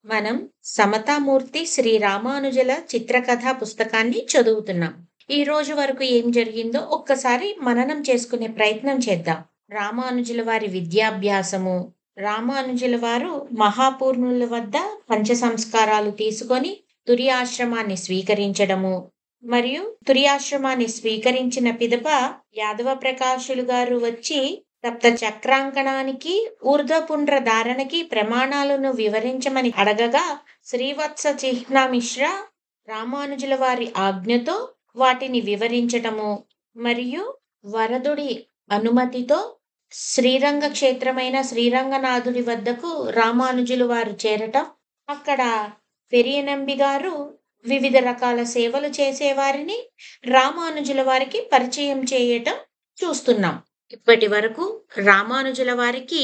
మనం సమతామూర్తి శ్రీ రామానుజుల చిత్రకథా పుస్తకాన్ని చదువుతున్నాం. ఈ రోజు వరకు ఏం జరిగిందో ఒక్కసారి మననం చేసుకునే ప్రయత్నం చేద్దాం. రామానుజుల వారి విద్యాభ్యాసము, రామానుజుల వారు మహాపూర్ణుల వద్ద పంచ సంస్కారాలు తీసుకొని తురియాశ్రమాన్ని స్వీకరించడము, మరియు తురియాశ్రమాన్ని స్వీకరించిన పిదప యాదవ ప్రకాశులు గారు వచ్చి సప్త చక్రాంకణానికి ఊర్ధ్వపుండ్ర ధారణకి ప్రమాణాలను వివరించమని అడగగా శ్రీవత్స చిహ్నమిశ్ర రామానుజుల వారి ఆజ్ఞతో వాటిని వివరించటము, మరియు వరదుడి అనుమతితో శ్రీరంగ క్షేత్రమైన శ్రీరంగనాథుడి వద్దకు రామానుజులు వారు చేరటం, అక్కడ పెరియనంబి గారు వివిధ రకాల సేవలు చేసేవారిని రామానుజుల వారికి పరిచయం చేయటం చూస్తున్నాం. ఇప్పటి వరకు రామానుజుల వారికి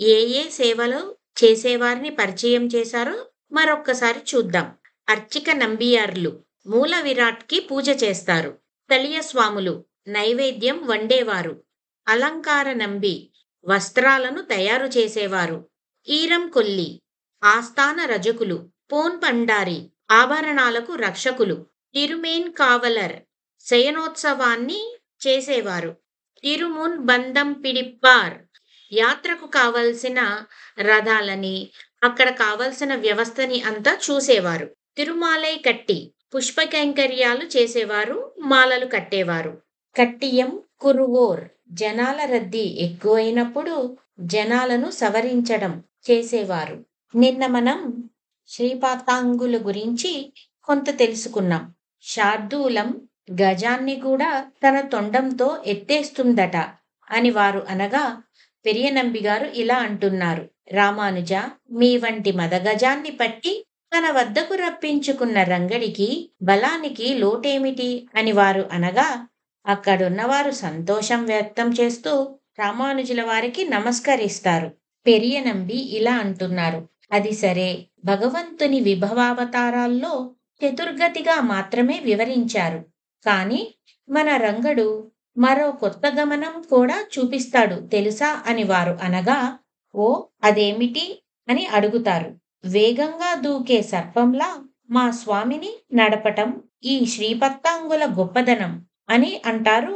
ఏ ఏ సేవలు చేసేవారిని పరిచయం చేశారో మరొక్కసారి చూద్దాం. అర్చిక నంబియార్లు మూల విరాట్కి పూజ చేస్తారు. తలియ స్వాములు నైవేద్యం వండేవారు. అలంకార నంబి వస్త్రాలను తయారు చేసేవారు. ఈరం కొల్లి ఆస్థాన రజకులు. పోన్ పండారి ఆభరణాలకు రక్షకులు. తిరుమేన్ కావలర్ శయనోత్సవాన్ని చేసేవారు. తిరుమున్ బంధం పిడిప్పార్ యాత్రకు కావలసిన రథాలని, అక్కడ కావలసిన వ్యవస్థని అంతా చూసేవారు. తిరుమాలై కట్టి పుష్ప కైంకర్యాలు చేసేవారు, మాలలు కట్టేవారు. కట్టియం కురువోర్ జనాల రద్దీ ఎక్కువైనప్పుడు జనాలను సవరించడం చేసేవారు. నిన్న మనం శ్రీపాతాంగుల గురించి కొంత తెలుసుకున్నాం. శార్దూలం గజాన్ని కూడా తన తొండంతో ఎత్తేస్తుందట అని వారు అనగా పెరియనంబి గారు ఇలా అంటున్నారు: రామానుజ, మీ వంటి మదగజాన్ని పట్టి తన వద్దకు రప్పించుకున్న రంగడికి బలానికి లోటేమిటి అని వారు అనగా అక్కడున్నవారు సంతోషం వ్యక్తం చేస్తూ రామానుజుల వారికి నమస్కరిస్తారు. పెరియనంబి ఇలా అంటున్నారు: అది సరే, భగవంతుని విభవావతారాల్లో చతుర్గతిగా మాత్రమే వివరించారు. కాని మన రంగడు మరో కొత్త గమనం కూడా చూపిస్తాడు తెలుసా అని వారు అనగా, ఓ అదేమిటి అని అడుగుతారు. వేగంగా దూకే సర్పంలా మా స్వామిని నడపటం ఈ శ్రీపత్తాంగుల గొప్పదనం అని అంటారు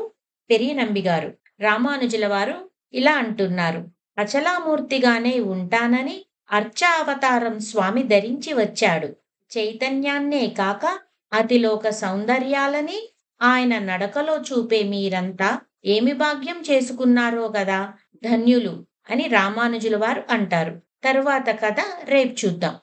పెరియనంబి గారు. రామానుజుల వారు ఇలా అంటున్నారు: అచలామూర్తిగానే ఉంటానని అర్చ అవతారం స్వామి ధరించి వచ్చాడు. చైతన్యాన్నే కాక అతిలోక సౌందర్యాలని ఆయన నడకలో చూపే మీరంతా ఏమి భాగ్యం చేసుకున్నారో గదా, ధన్యులు అని రామానుజుల వారు అంటారు. తరువాత కథ రేపు చూద్దాం.